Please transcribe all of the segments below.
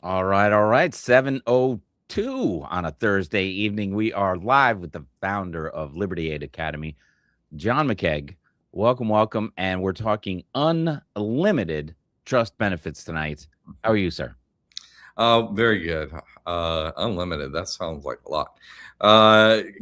All right, all right. 7:02 on a Thursday evening. We are live with the founder of Liberty Aid Academy, John McCaig. Welcome, welcome. And we're talking unlimited trust benefits tonight. How are you, sir? Very good. Unlimited. That sounds like a lot.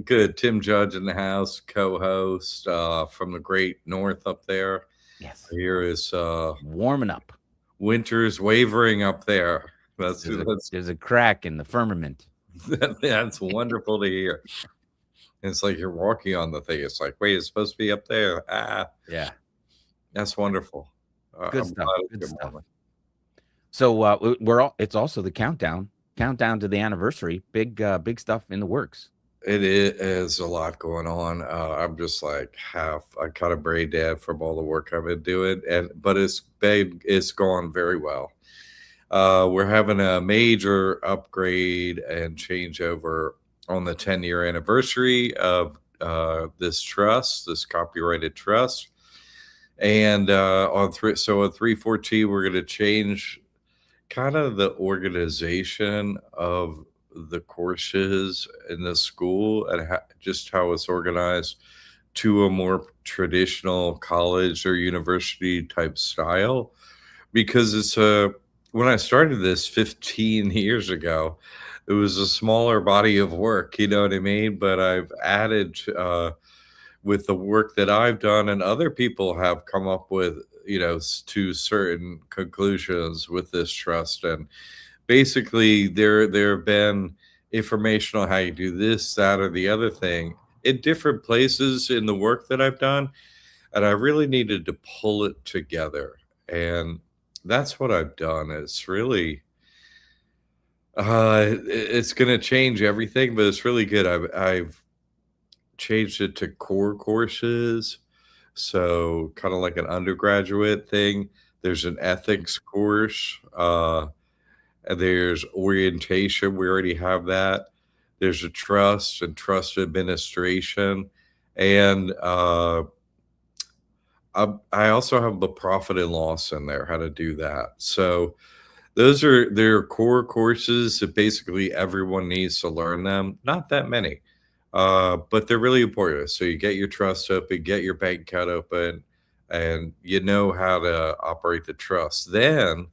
Good. Tim Judge in the house, co-host from the great north up there. Yes. Here is Warming up. winter's wavering up there. There's a crack in the firmament. That's wonderful to hear. It's like you're walking on the thing. It's like, wait, it's supposed to be up there. Yeah. That's wonderful. Good I'm stuff. glad it's Good good stuff. morning. So it's also the countdown to the anniversary. Big stuff in the works. It is a lot going on. I'm just like I kind of brain dead from all the work I've been doing, but it's gone very well. We're having a major upgrade and changeover on the 10-year anniversary of this copyrighted trust, and on 314 we're going to change kind of the organization of the courses in the school and just how it's organized to a more traditional college or university type style, because when I started this 15 years ago, it was a smaller body of work, you know what I mean? But I've added with the work that I've done and other people have come up with, to certain conclusions with this trust. And basically there have been information on how you do this, that, or the other thing in different places in the work that I've done. And I really needed to pull it together. And that's what I've done. It's really, it's going to change everything, but it's really good. I've changed it to core courses. So kind of like an undergraduate thing. There's an ethics course. And there's orientation. We already have that. There's a trust and trust administration. And I also have the profit and loss in there, how to do that. So their core courses that basically everyone needs to learn them. Not that many, but they're really important. So you get your trust open, get your bank account open, and you know how to operate the trust. Then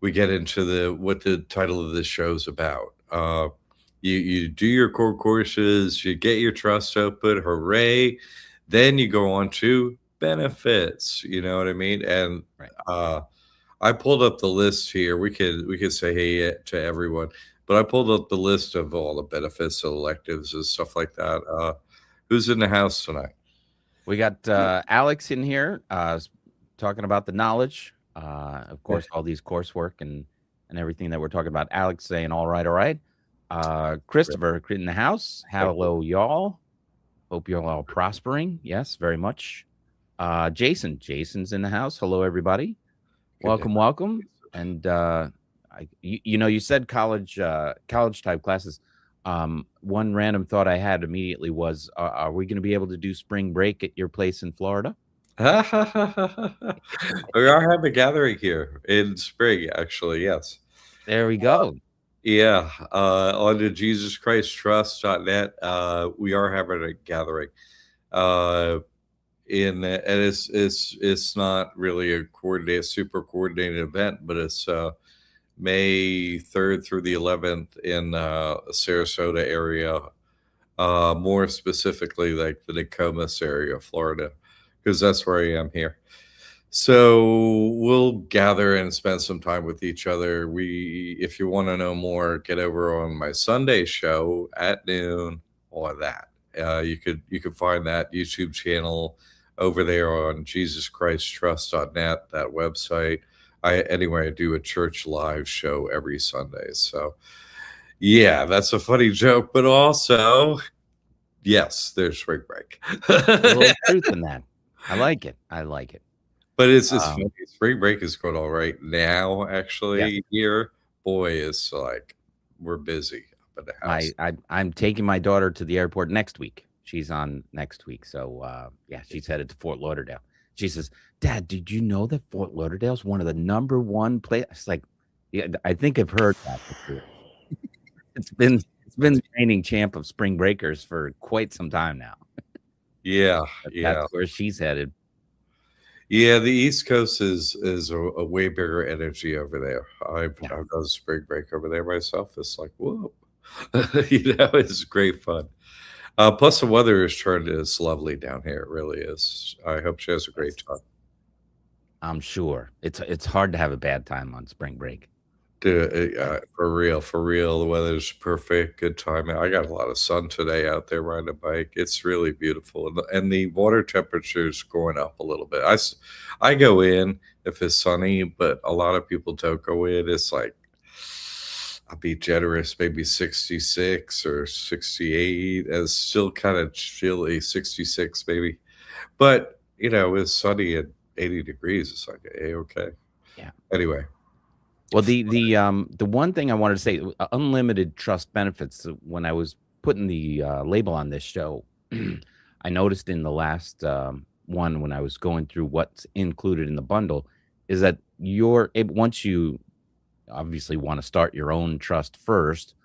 we get into what the title of this show is about. You do your core courses, you get your trust open, hooray! Then you go on to benefits. You know what I mean? And Right. I pulled up the list here. We could say hey to everyone, but I pulled up the list of all the benefits, electives, and stuff like that. Who's in the house tonight? We got Alex in here talking about the knowledge. Of course, all these coursework and everything that we're talking about. Alex saying, all right, all right. Christopher in the house. Hello, y'all. Hope you're all prospering. Yes, very much. Jason's in the house. Hello, everybody. Welcome, welcome. And you said college type classes. One random thought I had immediately was, are we going to be able to do spring break at your place in Florida? We are having a gathering here in spring, actually. Yes. There we go. Yeah. On the JesusChristTrust.net, we are having a gathering. And it's not really a super coordinated event, but it's May 3rd through the 11th in Sarasota area, more specifically like the Nokomis area of Florida, because that's where I am here. So we'll gather and spend some time with each other. If you want to know more, get over on my Sunday show at noon or that. You could find that YouTube channel over there on JesusChristTrust.net, that website. I do a church live show every Sunday. So yeah, that's a funny joke, but also yes, there's spring break. A little truth in that. I like it. I like it. But it's funny. Spring break is going all right now. Actually, Yeah. here, boy, it's like we're busy up at the house. I'm taking my daughter to the airport next week. She's on next week. So yeah, she's headed to Fort Lauderdale. She says, Dad, did you know that Fort Lauderdale is one of the number one places? Like, Yeah, I think I've heard that before. It's been the reigning champ of spring breakers for quite some time now. Yeah, But yeah. that's where she's headed. Yeah, the East Coast is a way bigger energy over there. Yeah. I've done spring break over there myself. It's like, whoa. You know, it's great fun. Plus the weather is turned is lovely down here. It really is. I hope she has a great Yes. time. I'm sure. It's hard to have a bad time on spring break. Dude, Yeah. for real, the weather's perfect, good timing. I got a lot of sun today out there riding a bike. It's really beautiful, and the water temperature's going up a little bit. I go in if it's sunny, but a lot of people don't go in. It's like I'll be generous, maybe 66 or 68. And it's still kind of chilly, 66 maybe. But you know, it's sunny at 80 degrees. It's like okay. Yeah. Anyway, Well, the one thing I wanted to say, unlimited trust benefits. When I was putting the label on this show, I noticed in the last one when I was going through what's included in the bundle, is that once you obviously want to start your own trust first.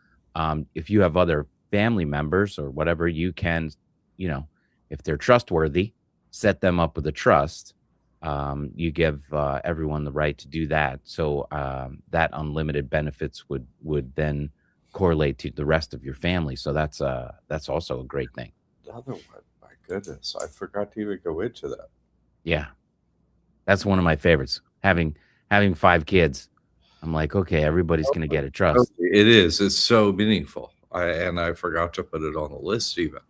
If you have other family members or whatever, you can, you know, if they're trustworthy, set them up with a trust. You give everyone the right to do that. So that unlimited benefits would then correlate to the rest of your family. So that's also a great thing. another one. My goodness, I forgot to even go into that. Yeah, that's one of my favorites. Having 5 kids, I'm like, okay, everybody's gonna get a trust. It is. It's so meaningful. I forgot to put it on the list even.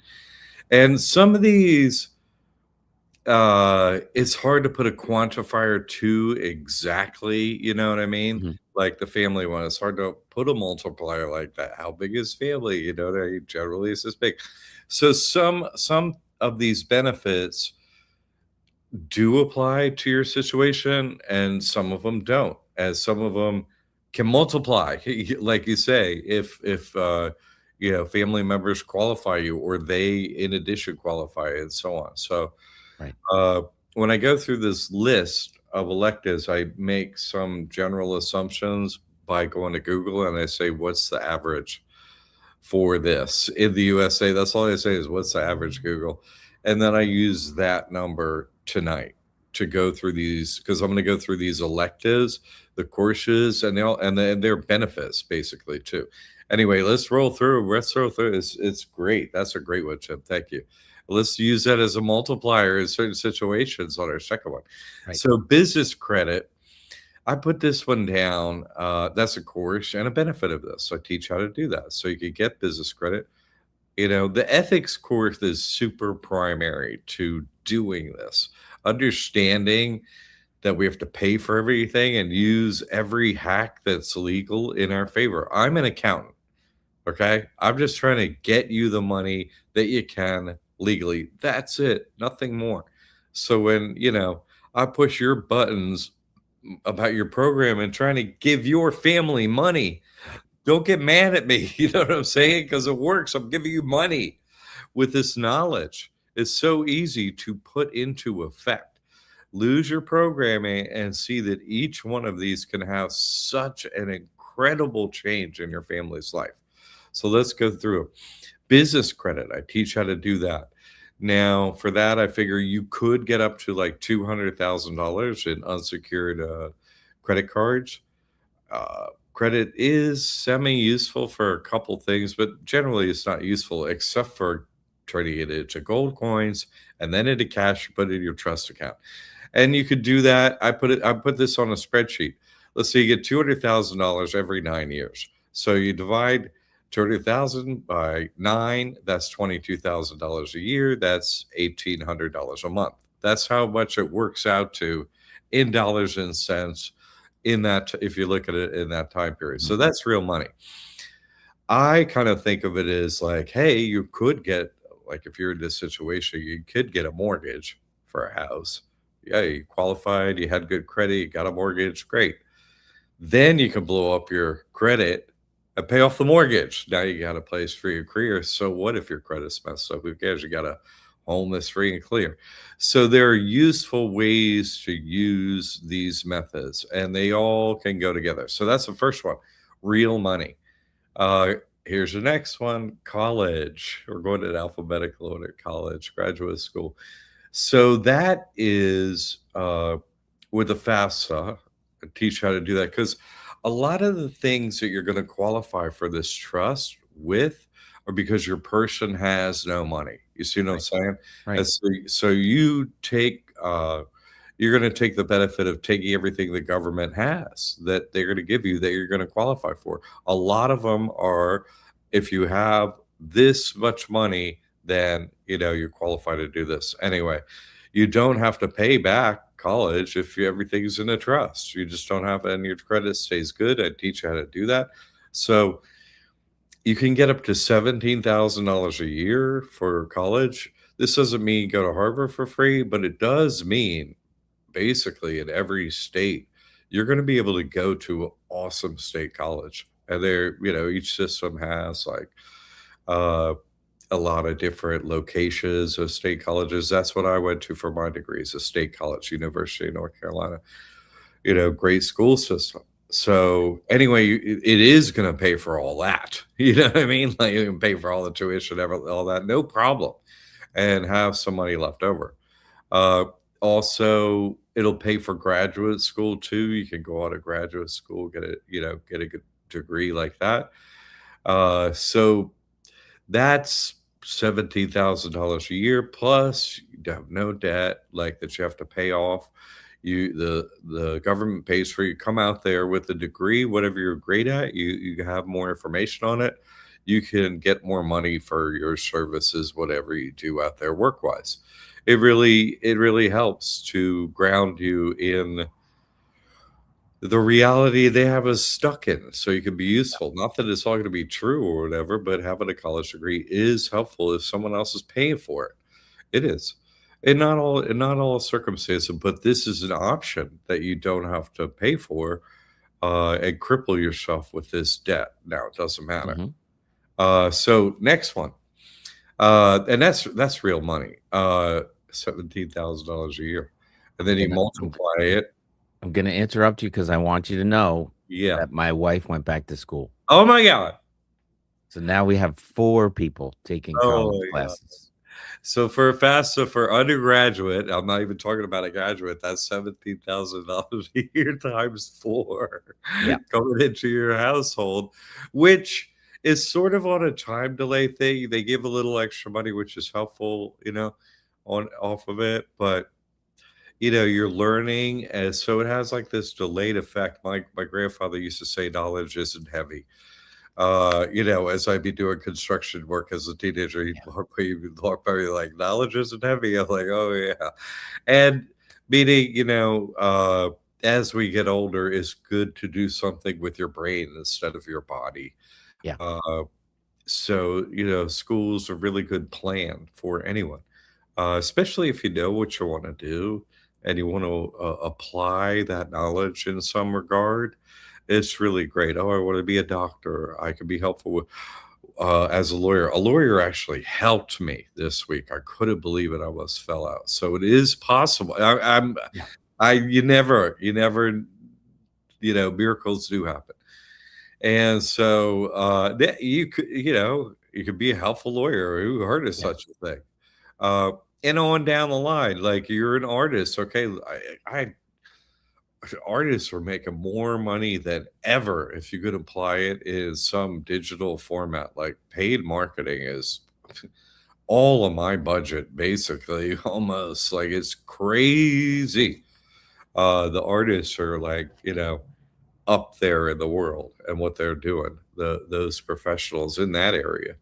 And some of these, it's hard to put a quantifier to exactly, you know what I mean? Mhm. Like the family one, it's hard to put a multiplier like that. How big is family? You know, they generally is this big. So some of these benefits do apply to your situation and some of them don't, as some of them can multiply like you say if you know family members qualify you or they in addition qualify and so on. So Right. uh, when I go through this list of electives, I make some general assumptions by going to Google and I say what's the average for this in the USA. That's all I say is what's the average Google. And then I use that number tonight to go through these because I'm going to go through these electives, the courses, and their benefits basically too. Anyway, let's roll through. Let's roll through. It's great. That's a great one, Chip. Thank you. Let's use that as a multiplier in certain situations on our second one. Right. So business credit I put this one down. That's a course and a benefit of this. I teach how to do that. So you could get business credit. You know, the ethics course is super primary to doing this. Understanding that we have to pay for everything and use every hack that's legal in our favor. I'm an accountant. Okay. I'm just trying to get you the money that you can legally. That's it. Nothing more. So when, you know, I push your buttons about your program and trying to give your family money, don't get mad at me. You know what I'm saying? Because it works. I'm giving you money with this knowledge. It's so easy to put into effect. Lose your programming and see that each one of these can have such an incredible change in your family's life. So let's go through business credit. I teach how to do that. Now, for that, I figure you could get up to like $200,000 in unsecured credit cards. Credit is semi useful for a couple things, but generally it's not useful except for turning it into gold coins and then into cash, put it in your trust account. And you could do that. I put this on a spreadsheet. Let's say you get $200,000 every 9 years. So you divide 200,000 by 9, that's $22,000 a year. That's $1,800 a month. That's how much it works out to in dollars and cents in that if you look at it in that time period. Mhm. So that's real money. I kind of think of it as like, hey, you could get like if you're in this situation, you could get a mortgage for a house. Yeah, you qualified, you had good credit, you got a mortgage, great. Then you can blow up your credit and pay off the mortgage. Now you got a place for your career. So what if your credit's messed up? Who cares? You got a home is free and clear. So there are useful ways to use these methods, and they all can go together. So that's the first one, real money. Uh, Here's the next one, college. We're going in alphabetical order, college, graduate school. So that is with the FAFSA, teach how to do that, because a lot of the things that you're going to qualify for this trust with are because your person has no money. You see what I'm Right. saying? And Right. so you take you're going to take the benefit of taking everything the government has that they're going to give you that you're going to qualify for. A lot of them are, if you have this much money, then you're qualified to do this. Anyway, you don't have to pay back college if everything's in a trust. You just don't have it and your credit stays good. I teach you how to do that. So you can get up to $17,000 a year for college. This doesn't mean go to Harvard for free, but it does mean basically in every state, you're going to be able to go to an awesome state college. And each system has like uh, a lot of different locations of state colleges. That's what I went to for my degrees, a state college, University of North Carolina, great school system. So anyway, it is going to pay for all that. You know what I mean? Like you can pay for all the tuition, all that, no problem, and have some money left over. Uh, Also, it'll pay for graduate school too. You can go out to graduate school, get a good degree like that. So that's $17,000 a year, plus you have no debt like that you have to pay off. The government pays for you. Come out there with a degree, whatever you're great at, you have more information on it. You can get more money for your services, whatever you do out there work wise. It really helps to ground you in the reality they have us stuck in, so you can be useful. Not that it's all going to be true or whatever, but having a college degree is helpful if someone else is paying for it. It is. In not all circumstances, but this is an option that you don't have to pay for and cripple yourself with this debt. Now it doesn't matter. Mhm. So next one, and that's real money. $17,000 a year, and then you Gonna I'm multiply it. I'm gonna interrupt you because I want you to know Yeah. that my wife went back to school. Oh my god. So now we have 4 people taking Oh college my god. classes. So for undergraduate, I'm not even talking about a graduate. That's $17,000 a year times four Yeah. coming into your household, which is sort of on a time delay thing. They give a little extra money, which is helpful, on off of it. But you're learning, and so it has like this delayed effect. My grandfather used to say, "Knowledge isn't heavy." As I'd be doing construction work as a teenager, he'd walk by me like, knowledge isn't heavy. I'm like, oh yeah. And meaning, as we get older, it's good to do something with your brain instead of your body. Yeah. Uh, so, school's a really good plan for anyone, especially if you know what you want to do and you want to apply that knowledge in some regard. It's really great. Oh, I want to be a doctor. I can be helpful with as a lawyer. A lawyer actually helped me this week. I couldn't believe it. I almost fell out. So it is possible. Yeah. You never, miracles do happen. And so you could be a helpful lawyer. Who heard of Yeah. such a thing? Uh, and on down the line, like you're an artist. Okay, I artists are making more money than ever if you could apply it in some digital format. Like paid marketing is all of my budget, basically, almost like it's crazy. The artists are like, up there in the world and what they're doing, those professionals in that area.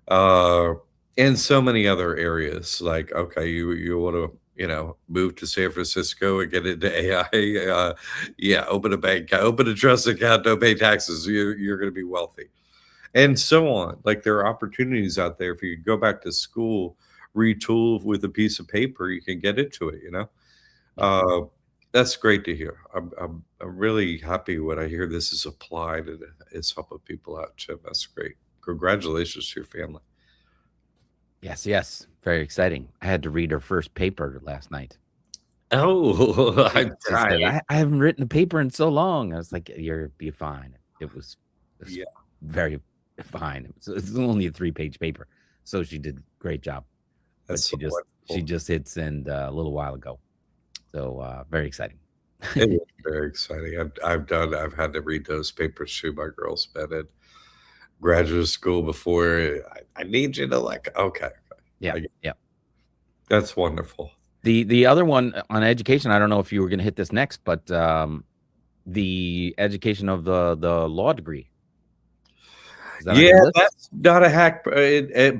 Uh, and so many other areas. Like, okay, you want to move to San Francisco and get into AI. Yeah, open a bank account, open a trust account, don't pay taxes. You're going to be wealthy, and so on. Like there are opportunities out there. If you go back to school, retool with a piece of paper, you can get into it. Yeah. Uh, that's great to hear. I'm really happy when I hear this is applied and it's helping people out, Jim. That's great. Congratulations to your family. Yes, yes, very exciting. I had to read her first paper last night. Oh, She, she said, I I haven't written a paper in so long. I was like, you're be fine. It was yeah, very fine. It's only a 3-page paper, so she did a great job. But that's so she wonderful. just hit send a little while ago, so very exciting. It is very exciting. I've had to read those papers too. My girl's been in graduate school before. I need you to like, okay, Yeah, I get, yeah. that's wonderful. The other one on education, I don't know if you were going to hit this next, but the education of the law degree, is that on Yeah, your list? that's not a hack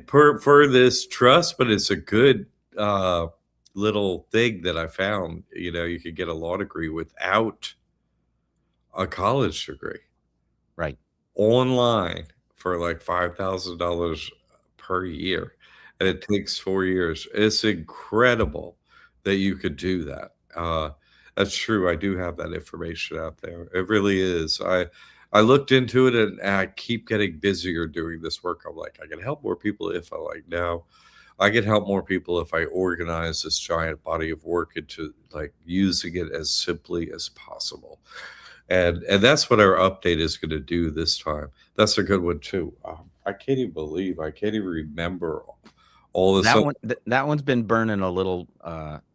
per for this trust, but it's a good uh, little thing that I found. You know, you could get a law degree without a college degree Right. online for like $5,000 per year, and Yeah. it takes 4 years. It's incredible that you could do that. That's true. I do have that information out there. It really is. I looked into it and I keep getting busier doing this work. I'm like, I can help more people if I like now. I can help more people if I organize this giant body of work into like using it as simply as possible. And that's what our update is going to do this time. That's a good one too. I can't even believe I can't even remember all this. That one's been burning a little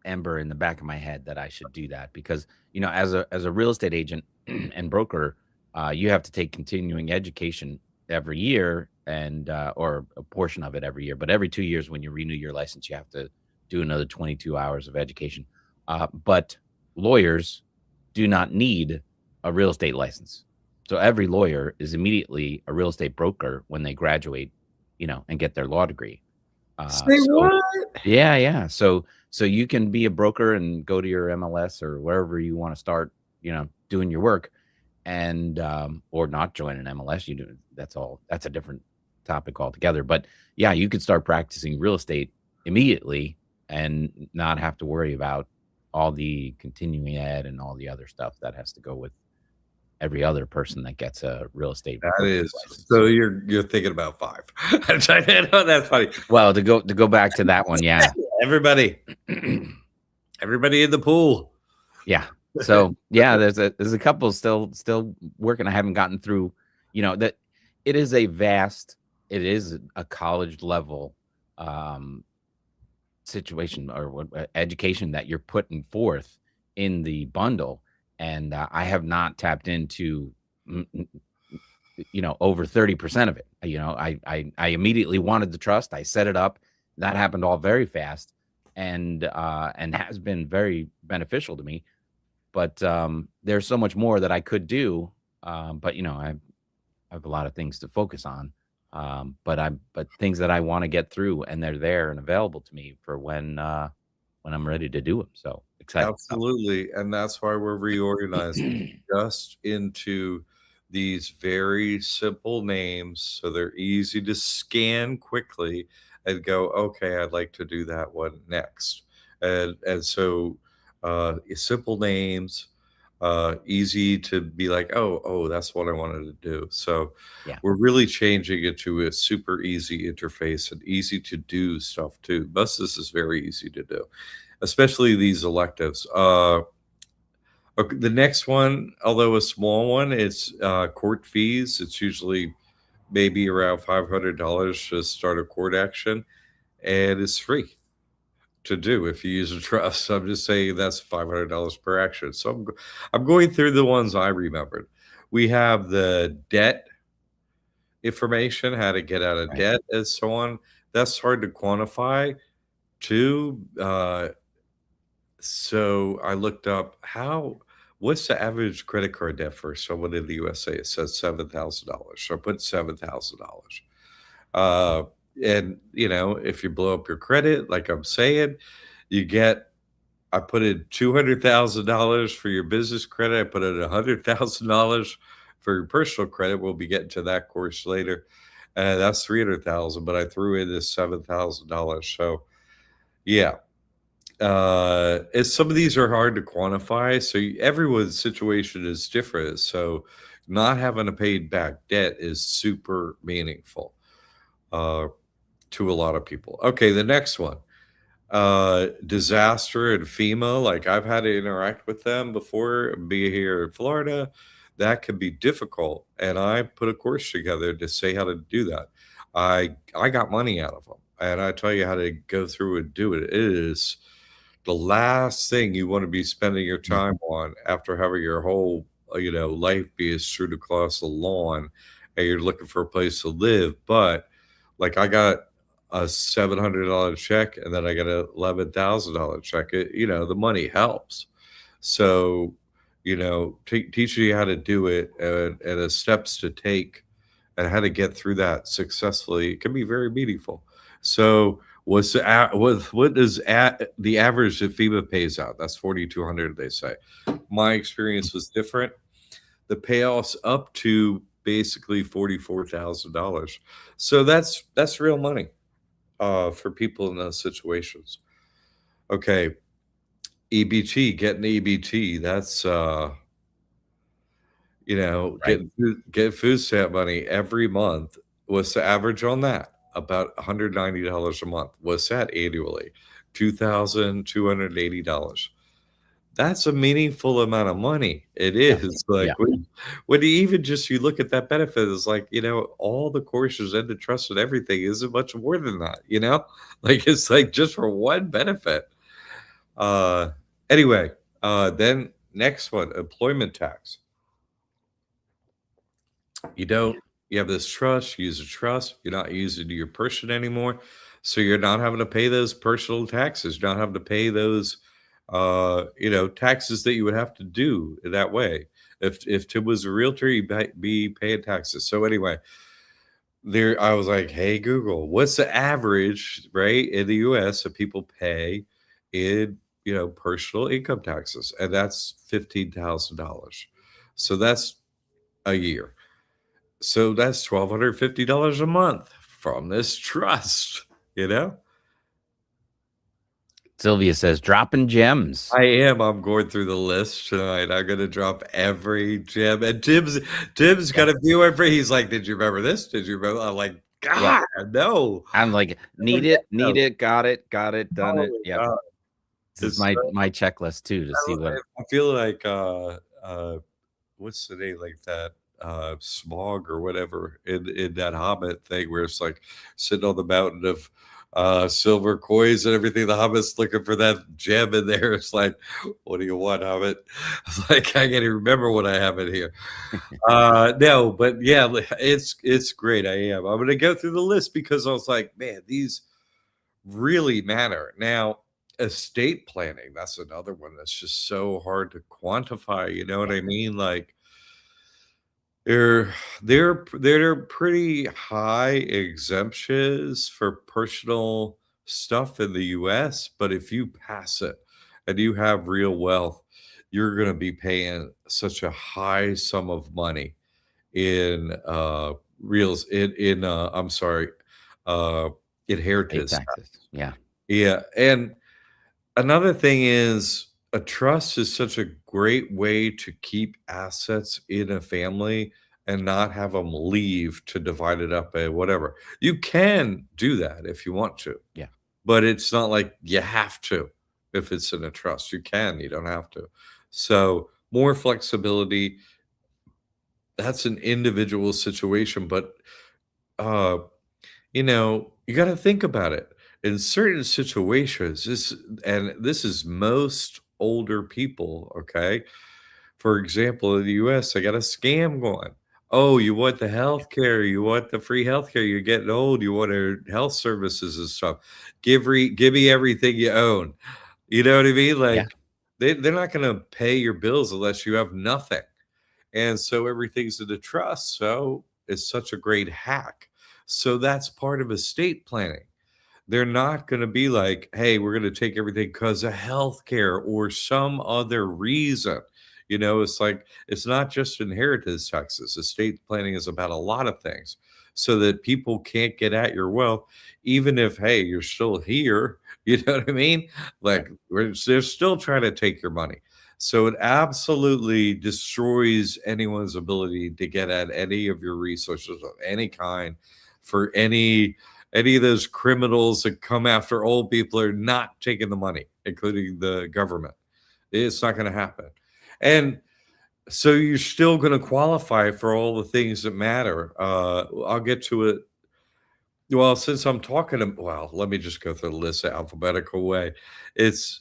ember in the back of my head that I should do that because as a real estate agent and broker, you have to take continuing education every year and or a portion of it every year. But every 2 years, when you renew your license, you have to do another 22 hours of education. But lawyers do not need a real estate license, so every lawyer is immediately a real estate broker when they graduate, and get their law degree. Say So what? yeah, yeah. So you can be a broker and go to your MLS or wherever you want to start, doing your work and or not join an MLS. You do that's a different topic altogether. But yeah, you could start practicing real estate immediately and not have to worry about all the continuing ed and all the other stuff that has to go with every other person that gets a real estate That broker's is license. so you're thinking about five. I know that's funny. Well, to go back to that one, yeah. Everybody, everybody in the pool. Yeah. So yeah, there's a couple still working. I haven't gotten through, that it is it is a college level um situation or education that you're putting forth in the bundle. And I have not tapped into mm, mm, over 30% of it. I immediately wanted the trust. I set it up. That happened all very fast and has been very beneficial to me, but there's so much more that I could do. But I have a lot of things to focus on. But things that I want to get through, and they're there and available to me for when I'm ready to do them. So exciting stuff. Absolutely, and that's why we're reorganizing just into these very simple names, so they're easy to scan quickly and go, "Okay, I'd like to do that one next." And so, simple names, easy to be like, "Oh, that's what I wanted to do." So, Yeah. we're really changing it to a super easy interface and easy to do stuff too. Most of this is very easy to do, especially these electives. Okay, the next one, although a small one, it's court fees. It's usually maybe around $500 to start a court action, and it's free to do if you use a trust. So I'm just saying that's $500 per action. So I'm going through the ones I remembered. We have the debt information, how to get out of Right. debt, and so on. That's hard to quantify too. So I looked up what's the average credit card debt for someone in the USA? It says $7,000. So I put $7,000. Uh, and if you blow up your credit, like I'm saying, you get. I put in $200,000 for your business credit. I put in $100,000 for your personal credit. We'll be getting to that course later. That's 300,000, but I threw in this $7,000. So yeah, some of these are hard to quantify, so everyone's situation is different. So not having a paid back debt is super meaningful. Uh, to a lot of people. Okay, the next one, disaster and FEMA. Like I've had to interact with them before, be here in Florida. That can be difficult, and I put a course together to say how to do that. I got money out of them, and I tell you how to go through and do it. It is the last thing you want to be spending your Yeah. time on after having your whole life be as true to across the lawn, and you're looking for a place to live. But like I got a $700 check, and then I got a $11,000 check. The money helps. So, teaching you how to do it, and the steps to take and how to get through that successfully can be very meaningful. So, what is the average that FEMA pays out? That's 4,200. They say. My experience was different. The payoffs up to basically $44,000. So that's real money for people in those situations. Okay, EBT, getting EBT, that's Right. get food stamp money every month. What's the average on that? About $190 a month. What's that annually? $2,280. That's a meaningful amount of money. It Yeah. is Yeah. like when you even just you look at that benefit, it's like, all the courses and the trust and everything isn't much more than that. Like it's like just for one benefit. Uh anyway, then next one, employment tax. You don't you have this trust, you use a trust, you're not using your person anymore. So you're not having to pay those personal taxes. You're not having to pay those taxes that you would have to do in that way. If Tim was a realtor, you'd be paying taxes. So anyway, there I was like, hey Google, what's the average right in the US that people pay in personal income taxes? And that's $15,000. So that's a year. So that's $1,250 a month from this trust, you know? Sylvia says, dropping gems. I am. I'm going through the list tonight. I'm gonna drop every gem. And Tim's Yeah. gonna view every he's like, did you remember this? Did you remember? I'm like, Yeah. God, no. I'm like, need Forget it, those. got it, done Oh it. my Yep. God. This is It's my checklist too to see what. I feel like what's the name like that smog or whatever in that Hobbit thing where it's like sitting on the mountain of silver coins and everything. The Hobbit's looking for that gem in there. It's like, what do you want, Hobbit? It's like I can't even remember what I have in here. No, but yeah, it's great. I'm gonna go through the list because I was like, man, these really matter. Now, estate planning, that's another one that's just so hard to quantify, you know what Yeah. I mean? Like they're they're pretty high exemptions for personal stuff in the US, but if you pass it and you have real wealth, you're going to be paying such a high sum of money in reals in I'm sorry, uh Pay inheritance. taxes. Yeah. Yeah, and another thing is a trust is such a great way to keep assets in a family and not have them leave to divide it up and whatever. You can do that if you want to, Yeah. but it's not like you have to if it's in a trust. You can, you don't have to. So, more flexibility. That's an individual situation, but uh you got to think about it. In certain situations, this is most older people, okay? For example, in the US, I got a scam going. Oh, you want the health care, you want the free health care, you're getting old, you want our health services and stuff. Give me everything you own. You know what I mean? Yeah. Like they're not going to pay your bills unless you have nothing. And so everything's in a trust. So it's such a great hack. So that's part of estate planning. They're not going to be like, hey, we're going to take everything because of healthcare or some other reason. It's like, it's not just inheritance taxes. Estate planning is about a lot of things so that people can't get at your wealth, even if, hey, you're still here. You know what I mean? Yeah. Like, they're still trying to take your money. So it absolutely destroys anyone's ability to get at any of your resources of any kind for any Any of those criminals that come after old people are not taking the money, including the government. It's not going to happen. And so you're still going to qualify for all the things that matter. I'll get to it. Well, since I'm talking to, well, let me just go through the list the alphabetical way.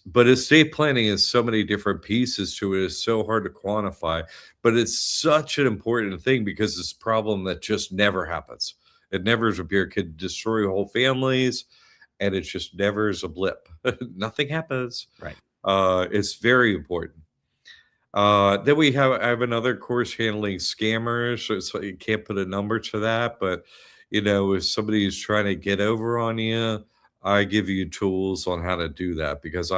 But estate planning is so many different pieces to it. It's so hard to quantify, but it's such an important thing because it's a problem that just never happens. It never is a beer could destroy whole families, and it just never is a blip. Nothing happens. Right. It's very important. Then I have another course handling scammers. So you can't put a number to that, but if somebody is trying to get over on you, I give you tools on how to do that because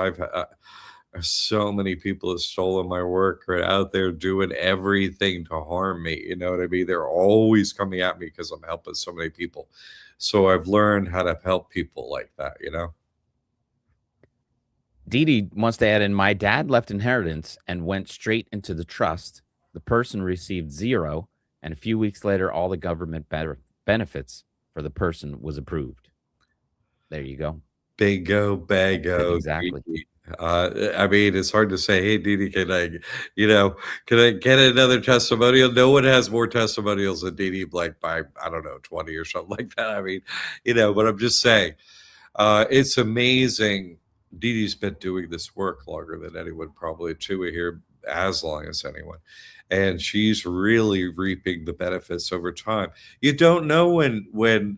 so many people have stolen my work are out there doing everything to harm me. You know what I mean? They're always coming at me because I'm helping so many people. So I've learned how to help people like that. Dee Dee wants to add in, my dad left inheritance and went straight into the trust. The person received zero, and a few weeks later, all the government benefits for the person was approved. There you go. Bingo, bango. Exactly. Dee. I mean, it's hard to say, hey, Didi, can I get another testimonial? No one has more testimonials than Didi, like by, I don't know, 20 or something like that. I mean, but I'm just saying, it's amazing. Dee Dee's been doing this work longer than anyone, probably too, here, as long as anyone. And she's really reaping the benefits over time. You don't know when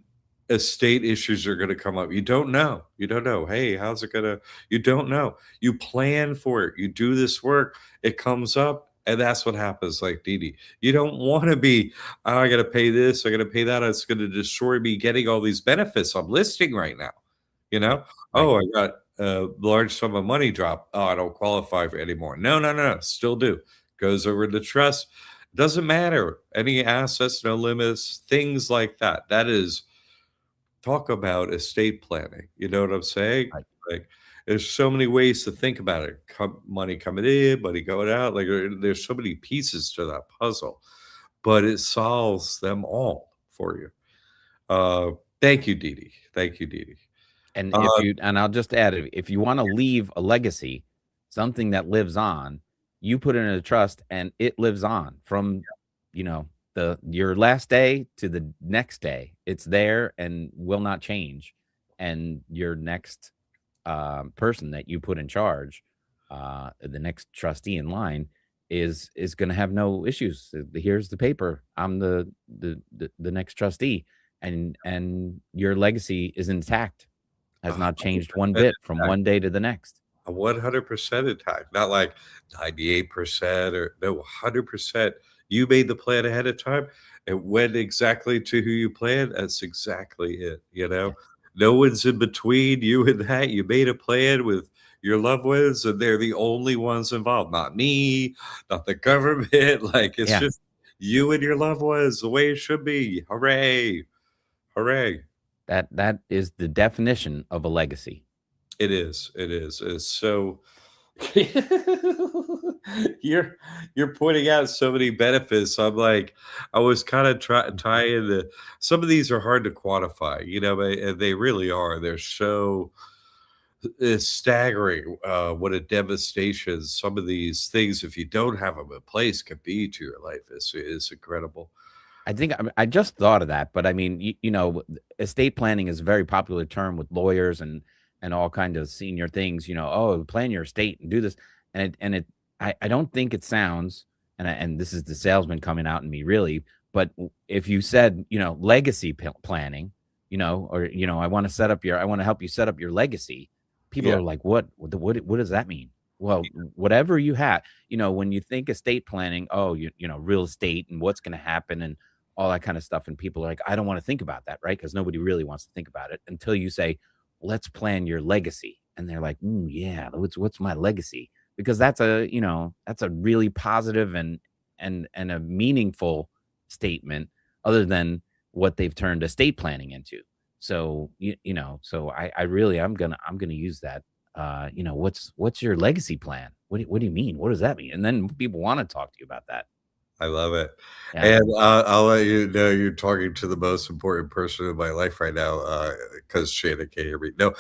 estate issues are going to come up. You don't know. You don't know. Hey, how's it going to? You don't know. You plan for it. You do this work. It comes up. And that's what happens, like Dee Dee. You don't want to be, oh, I got to pay this, I got to pay that. It's going to destroy me getting all these benefits I'm listing right now. Right. Oh, I got a large sum of money drop. Oh, I don't qualify for anymore. No, no, no, still do. Goes over to trust. Doesn't matter. Any assets, no limits, things like that. That is, talk about estate planning. You know what I'm saying? Right. Like, there's so many ways to think about it. Money coming in, money going out. Like, there's so many pieces to that puzzle, but it solves them all for you. Thank you, Dee Dee. Thank you, Dee Dee. And I'll just add, if you want to leave a legacy, something that lives on, you put it in a trust and it lives on from, your last day to the next day. It's there and will not change. And your next person that you put in charge, the next trustee in line, is going to have no issues. Here's the paper. I'm the next trustee, and your legacy is intact. Has not changed one bit from one day to the next. 100% intact, not like 98% or no, 100%. You made the plan ahead of time. It went exactly to who you planned. That's exactly it. Yeah. No one's in between you and that. You made a plan with your loved ones, and they're the only ones involved. Not me, not the government. Like, it's just you and your loved ones, the way it should be. Hooray! Hooray! That is the definition of a legacy. It is. It is. It's so. You're pointing out so many benefits. I'm like, I was kind of tying the. Some of these are hard to quantify, but they really are. They're so. It's staggering what a devastation some of these things, if you don't have them in place, can be to your life. Is incredible. I think I just thought of that, but I mean, estate planning is a very popular term with lawyers and all kind of senior things. Oh, plan your estate and do this, I don't think it sounds, and this is the salesman coming out in me, really. But if you said, legacy planning, or I want to help you set up your legacy. People are like, what does that mean? Well, whatever you have, when you think estate planning, real estate and what's going to happen and all that kind of stuff. And people are like, I don't want to think about that, right? Because nobody really wants to think about it until you say, let's plan your legacy. And they're like, yeah, what's my legacy? Because that's a really positive and a meaningful statement other than what they've turned estate planning into. So, so I'm going to use that. What's your legacy plan? What do you mean? What does that mean? And then people want to talk to you about that. I love it. Yeah. And, I'll let you know you're talking to the most important person in my life right now, because Shannon can't hear me. No,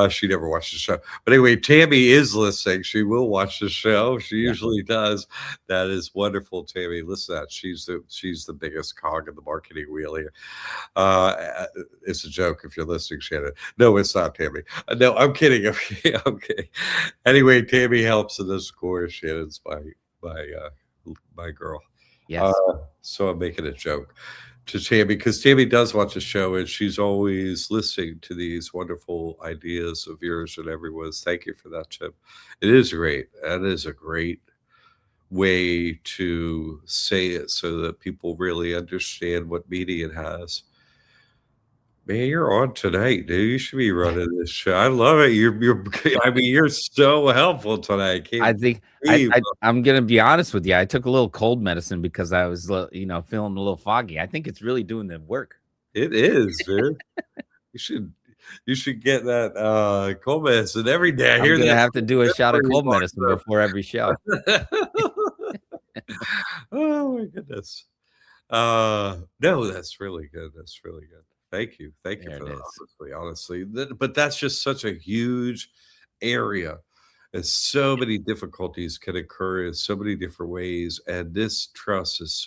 she never watched the show. But anyway, Tammy is listening. She will watch the show. She Yeah. usually does. That is wonderful, Tammy. Listen to that. She's the biggest cog in the marketing wheel here. It's a joke if you're listening, Shannon. No, it's not Tammy. No, I'm kidding. Okay, okay. Anyway, Tammy helps in this course. Shannon's my girl. Uh, Yes. so I'm making a joke to Tammy because Tammy does watch the show and she's always listening to these wonderful ideas of yours and everyone's. Thank you for that, Chip. It is great. That is a great way to say it so that people really understand what meaning it has. Man, you're on tonight, dude. You should be running this show. I love it. You're I mean, you're so helpful tonight. I I can't think believe I'm gonna be honest with you. I took a little cold medicine because I was, feeling a little foggy. I think it's really doing the work. it is, dude. You should you should get that cold medicine every day. I I'm hear gonna that's have to do a good shot for of you cold medicine before every show. Oh my goodness. No, that's really good. That's really good. Thank you. Thank you There for it that, is. honestly. But that's just such a huge area. And so many difficulties can occur in so many different ways. And this trust is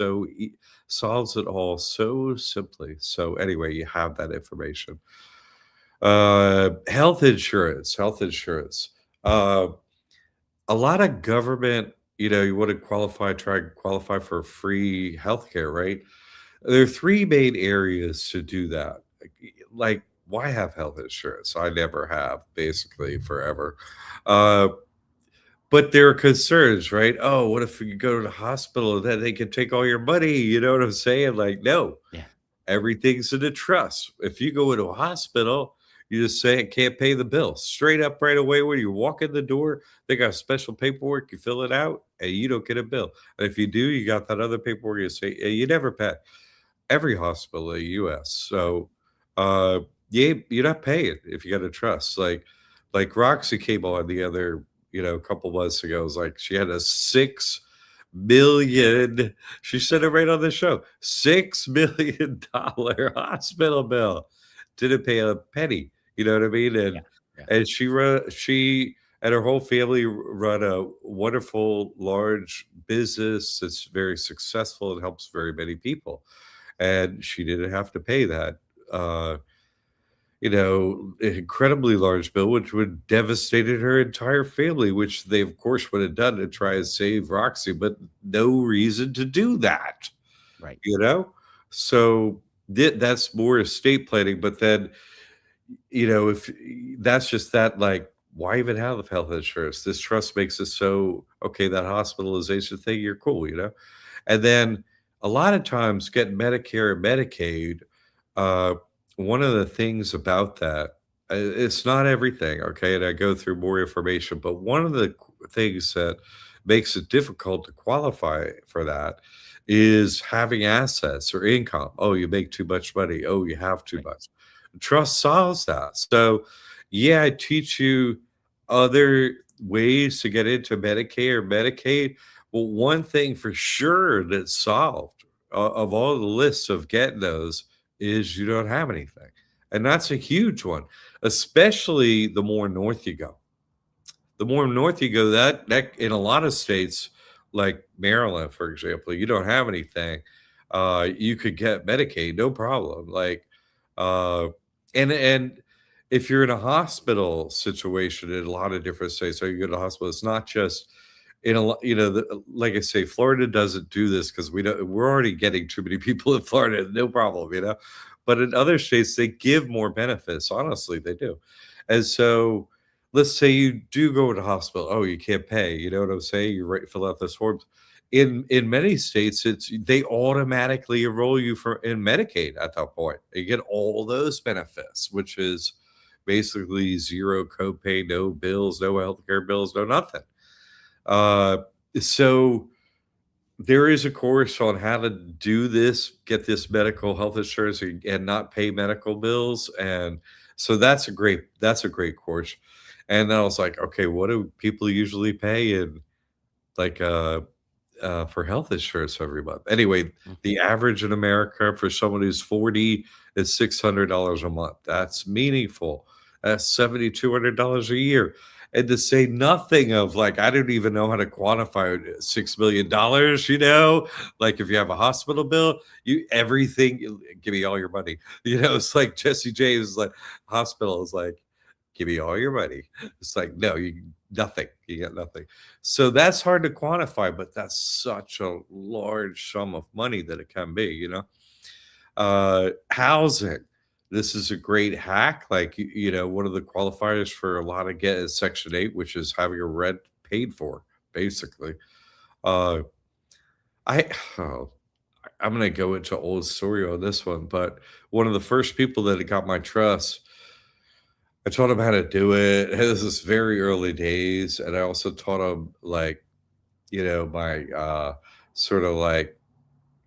solves it all so simply. So anyway, you have that information. Health insurance, health insurance. Uh, a lot of government, you want to try and qualify for free healthcare, right? There are 3 main areas to do that. Like, why have health insurance? I never have, basically, forever. Uh, but there are concerns, right? Oh, what if you go to the hospital and then they can take all your money? You know what I'm saying? Like, no, Yeah. everything's in a trust. If you go into a hospital, you just say it can't pay the bill. Straight up right away when you walk in the door, they got special paperwork, you fill it out, and you don't get a bill. And if you do, you got that other paperwork, you say, "Hey, you never pay." Every hospital in the US. So, you're not paying if you got a trust. Like Roxy came on the other, a couple months ago. It was like she had a 6 million. She said it right on the show. $6 million hospital bill. Didn't pay a penny. You know what I mean? Yeah. Yeah. And she and her whole family run a wonderful large business that's very successful and helps very many people, and she didn't have to pay that uh incredibly large bill, which would devastated her entire family, which they of course would have done to try and save Roxy, but no reason to do that, Right. you know so that's more estate planning. But then, if that's just that, like, why even have health insurance? This trust makes it so okay, that hospitalization thing, you're cool, and then a lot of times getting Medicare and Medicaid, uh, one of the things about that, it's not everything, okay? And I go through more information, but one of the things that makes it difficult to qualify for that is having assets or income. Oh, you make too much money. Oh, you have too Right. much. Trust solves that. So, yeah, I teach you other ways to get into Medicaid or Medicaid. Well, one thing for sure that's solved, of all the lists of getting those, is you don't have anything. And that's a huge one, especially the more north you go. The more north you go, that in a lot of states, like Maryland, for example, you don't have anything. You could get Medicaid, no problem. Like, uh, and if you're in a hospital situation in a lot of different states, so you go to the hospital, it's not just in a lot, like I say, Florida doesn't do this because we're already getting too many people in Florida, no problem. But in other states, they give more benefits. Honestly, they do. And so, let's say you do go to hospital. Oh, you can't pay. You know what I'm saying? You fill out this forms. In many states, they automatically enroll you in Medicaid at that point. You get all those benefits, which is basically zero copay, no bills, no healthcare bills, no nothing. Uh, so there is a course on how to do this, get this medical health insurance and not pay medical bills. And so that's a great course. And then I was like, okay, what do people usually pay in like for health insurance every month. Anyway, Mm. the average in America for someone who's 40 is $600 a month. That's meaningful. That's $7,200 a year. And to say nothing of, like, I don't even know how to quantify $6 million, like if you have a hospital bill, give me all your money. It's like Jesse James, like, hospital is like, give me all your money. It's like, no, nothing. You get nothing. So that's hard to quantify, but that's such a large sum of money that it can be. Housing. This is a great hack. Like, one of the qualifiers for a lot of get is Section 8, which is having your rent paid for, basically. Uh, I, oh, I'm going to go into old story on this one, but one of the first people that got my trust, I taught him how to do it. This is very early days. And I also taught him, like, my sort of like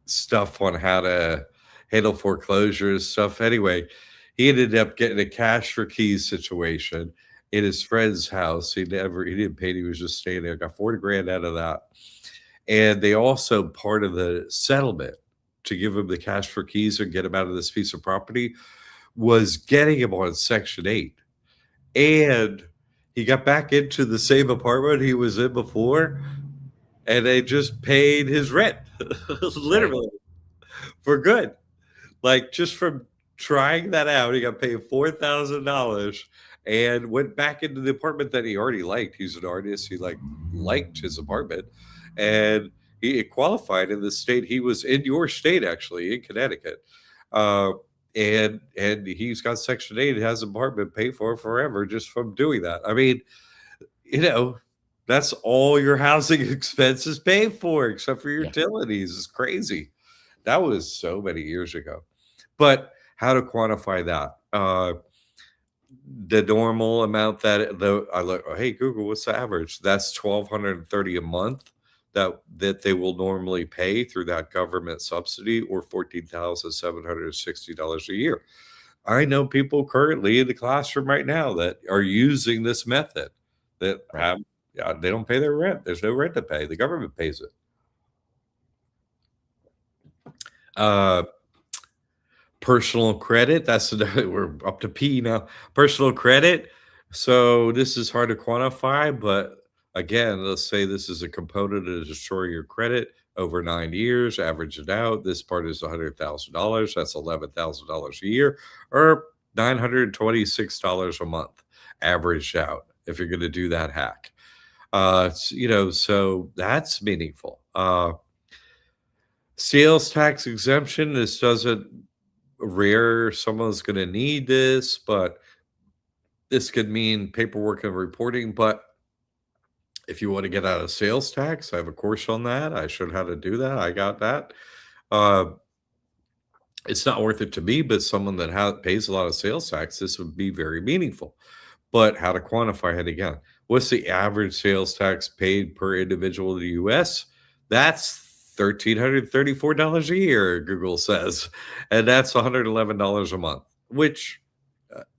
stuff on how to handle foreclosures stuff. Anyway, he ended up getting a cash for keys situation in his friend's house. He didn't pay. He was just staying there. Got 40 grand out of that. And they also, part of the settlement to give him the cash for keys and get him out of this piece of property, was getting him on Section 8. And he got back into the same apartment he was in before, and they just paid his rent literally for good. Like, just from trying that out, he got paid $4,000 and went back into the apartment that he already liked. He's an artist. He liked his apartment, and he qualified in the state. He was in your state, actually, in Connecticut. And he's got Section 8, has an apartment paid for forever just from doing that. I mean, that's all your housing expenses paid for, except for your utilities. It's crazy. That was so many years ago. But how to quantify that? The normal amount I look, hey, Google, what's the average? That's $1,230 a month that they will normally pay through that government subsidy, or $14,760 a year. I know people currently in the classroom right now that are using this method that they don't pay their rent. There's no rent to pay. The government pays it. Personal credit. We're up to P now. Personal credit. So this is hard to quantify, but again, let's say this is a component to destroy your credit over 9 years. Average it out. This part is $100,000. That's $11,000 a year, or $926 a month, averaged out, if you're going to do that hack. So that's meaningful. Sales tax exemption. This doesn't rare. Someone's going to need this, but this could mean paperwork and reporting. But if you want to get out of sales tax, I have a course on that. I showed how to do that. I got that. It's not worth it to me, but someone that pays a lot of sales tax, this would be very meaningful. But how to quantify it again? What's the average sales tax paid per individual in the U.S.? That's $1,334 a year, Google says, and that's $111 a month. Which,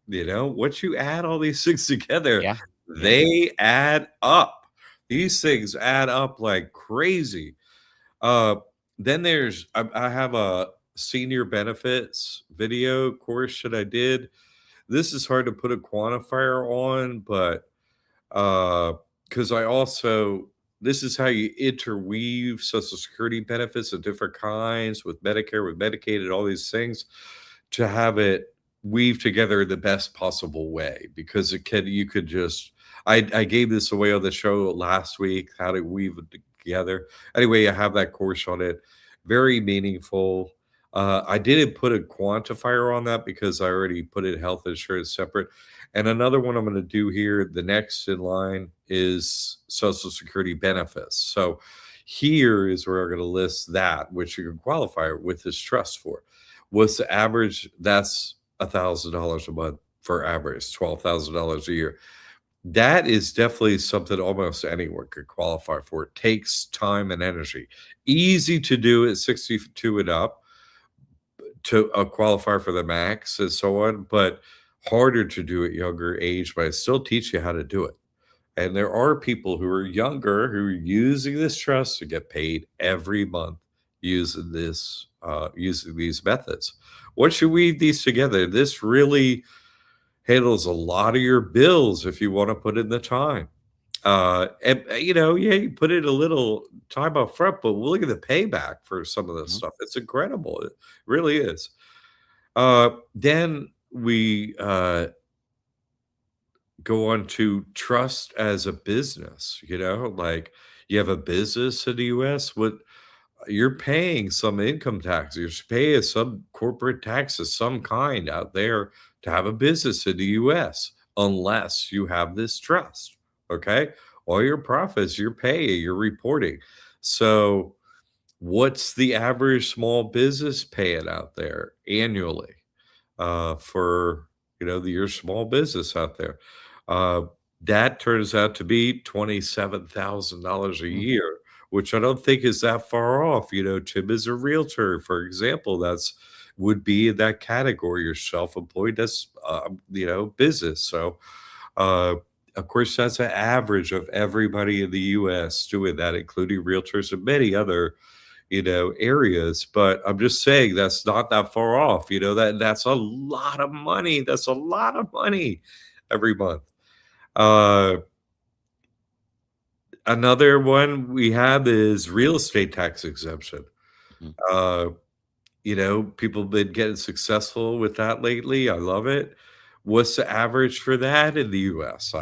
once you add all these things together, they add up. These things add up like crazy. Then I have a senior benefits video course that I did. This is hard to put a quantifier on, but because this is how you interweave Social Security benefits of different kinds with Medicare, with Medicaid, and all these things to have it weave together in the best possible way. Because you could just, I gave this away on the show last week, how to weave it together. Anyway, I have that course on it. Very meaningful. I didn't put a quantifier on that because I already put it health insurance separate. And another one I'm going to do here, the next in line, is Social Security benefits. So here is where I'm going to list that, which you can qualify with this trust for. What's the average? That's $1,000 a month for average, $12,000 a year. That is definitely something almost anyone could qualify for. It takes time and energy. Easy to do at 62 and up to qualify for the max and so on, but harder to do at younger age. But I still teach you how to do it. And there are people who are younger who are using this trust to get paid every month using these methods. Once you weave these together, this really handles a lot of your bills if you want to put in the time. Yeah, you put in a little time up front, but look at the payback for some of this Mhm. stuff. It's incredible. It really is. Then we go on to trust as a business, like you have a business in the US, what you're paying some income tax, you're paying some corporate tax of some kind out there to have a business in the US, unless you have this trust. Okay. All your profits, you're paying, you're reporting. So, what's the average small business paying out there annually? For your small business out there. Uh, that turns out to be $27,000 a Mm. year, which I don't think is that far off. Tim is a realtor, for example. That's would be in that category. You're self-employed. That's business. So, uh, of course, that's an average of everybody in the U.S. doing that, including realtors and many other areas. But I'm just saying that's not that far off. That's a lot of money. That's a lot of money every month. Uh, Another one we have is real estate tax exemption. Mhm. Uh, People have been getting successful with that lately. I love it. What's the average for that in the US?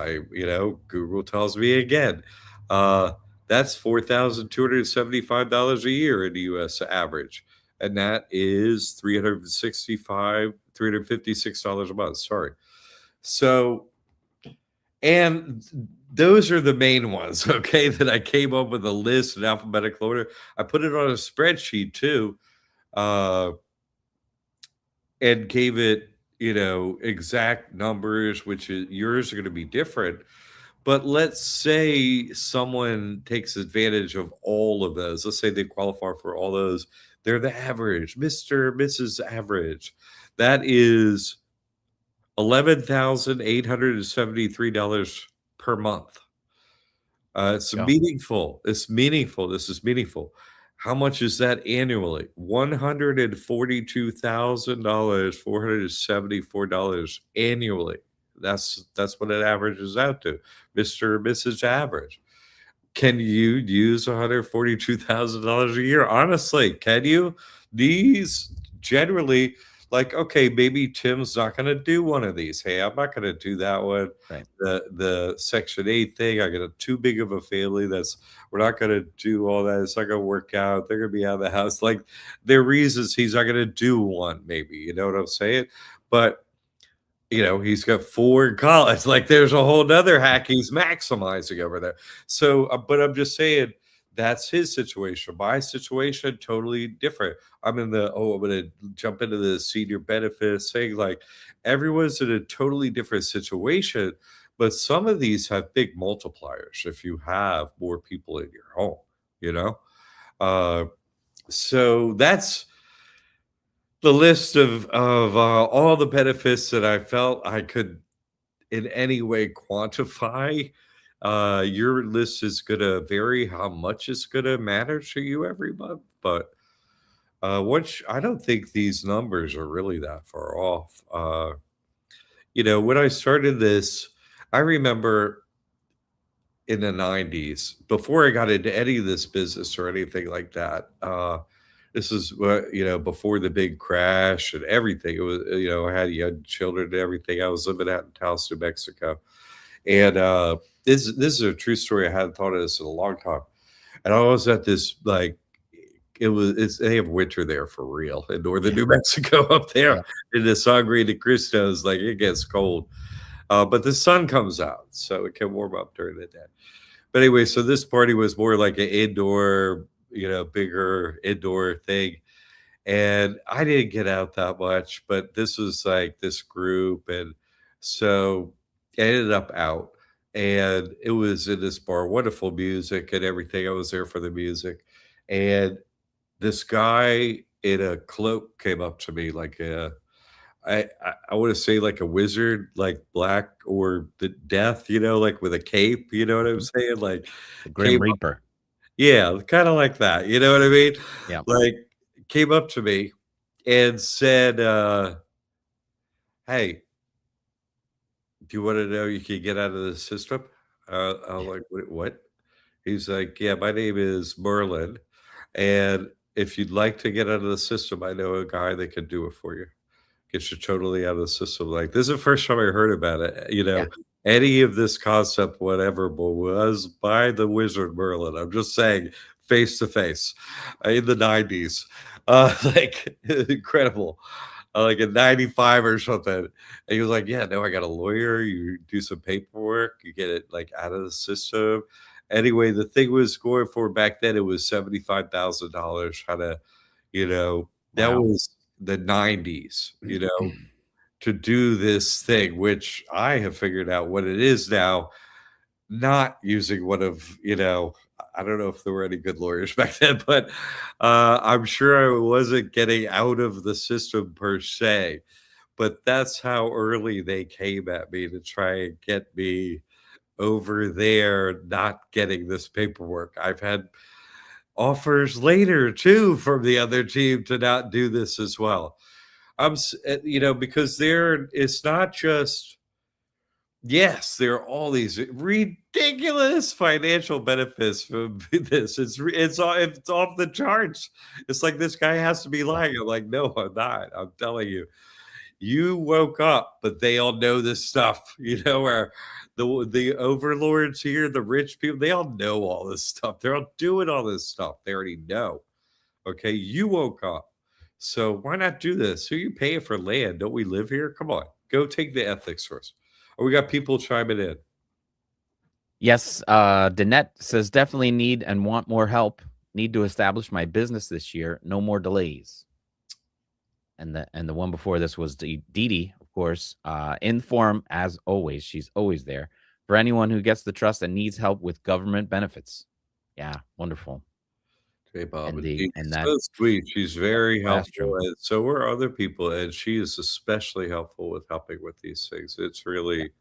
Google tells me again. Uh, that's $4,275 a year in the US average. And that is $356 a month. Sorry. So, and those are the main ones, okay, that I came up with a list in alphabetical order. I put it on a spreadsheet too. Uh, and gave it, exact numbers, which is yours are going to be different. But let's say someone takes advantage of all of those. Let's say they qualify for all those. They're the average, Mr. Mrs. Average. That is $11,873 per month. It's Go. meaningful. It's meaningful. This is meaningful. How much is that annually? $142,000, $474 annually. That's what it averages out to, Mr. or Mrs. Average. Can you use $142,000 a year? Honestly, can you? These generally, like, okay, maybe Tim's not going to do one of these. Hey, I'm not going to do that one. Right. The Section 8 thing, I got too big of a family. We're not going to do all that. It's not going to work out. They're going to be out of the house. Like, there are reasons he's not going to do one, maybe. You know what I'm saying? But he's got 4 in college. Like, there's a whole nother hack he's maximizing over there. So, but I'm just saying that's his situation. My situation, totally different. I'm I'm going to jump into the senior benefits thing. Like, everyone's in a totally different situation, but some of these have big multipliers if you have more people in your home, you know? Uh, so that's the list of all the benefits that I felt I could in any way quantify. Your list is gonna vary how much it's gonna matter to you every month, but which I don't think these numbers are really that far off. When I started this, I remember in the 90s, before I got into any of this business or anything like that. This is what, before the big crash and everything. It was, I had young children and everything. I was living out in Taos, New Mexico. And this is a true story. I hadn't thought of this in a long time. And I was at this like they have winter there for real in northern Yeah. New Mexico up there Yeah. in the Sangre de Cristos. Like, it gets cold. But the sun comes out, so it can warm up during the day. But anyway, so this party was more like an indoor, bigger indoor thing. And I didn't get out that much, but this was like this group. And so I ended up out, and it was in this bar, wonderful music and everything. I was there for the music. And this guy in a cloak came up to me, like I want to say like a wizard, like black or the death, like with a cape. You know what I'm Mhm. saying? Like The Grim came Reaper. Yeah, kinda like that, you know what I mean? Yeah. Like, came up to me and said, "Hey, do you wanna know you can get out of the system?" I was like, "What?" He's like, "Yeah, my name is Merlin, and if you'd like to get out of the system, I know a guy that can do it for you. Get you totally out of the system." Like, this is the first time I heard about it. Yeah. Any of this concept, whatever, but was by the wizard Merlin. I'm just saying, face to face, in the '90s. Like, incredible. Like in '95 or something. And he was like, "Yeah, no, I got a lawyer. You do some paperwork, you get it like out of the system." Anyway, the thing was going for back then, it was $75,000 trying to, you know, that Wow. was the '90s, to do this thing, which I have figured out what it is now, not using one of, I don't know if there were any good lawyers back then, but I'm sure I wasn't getting out of the system per se. But that's how early they came at me to try and get me over there, not getting this paperwork. I've had offers later too from the other team to not do this as well. Because it's not just, yes, there are all these ridiculous financial benefits from this. It's off the charts. It's like this guy has to be lying. I'm like, no, I'm not. I'm telling you, you woke up, but they all know this stuff. Where the overlords here, the rich people, they all know all this stuff. They're all doing all this stuff. They already know. Okay, you woke up. So why not do this? Who you paying for land? Don't we live here? Come on, go take the ethics course. Oh, we got people chiming in. Yes, Danette says definitely need and want more help. Need to establish my business this year. No more delays. And the one before this was Dee Dee, of course, in form as always. She's always there for anyone who gets the trust and needs help with government benefits. Yeah, wonderful. Hey, Bob, And and the she's and that so sweet. She's very helpful, classroom. and so are other people. And she is especially helpful with helping with these things. It's Yeah. really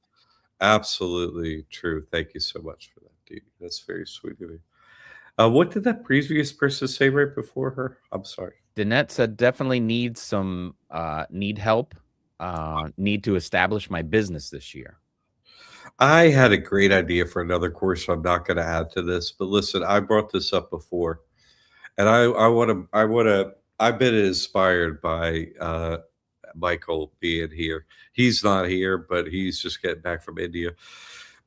absolutely true. Thank you so much for that, Dee. That's very sweet of you. What did that previous person say right before her? I'm sorry. Danette said definitely need some need help. Need to establish my business this year. I had a great idea for another course. I'm not going to add to this, but listen, I brought this up before, and I've been inspired by Michael being here. He's not here, but he's just getting back from India.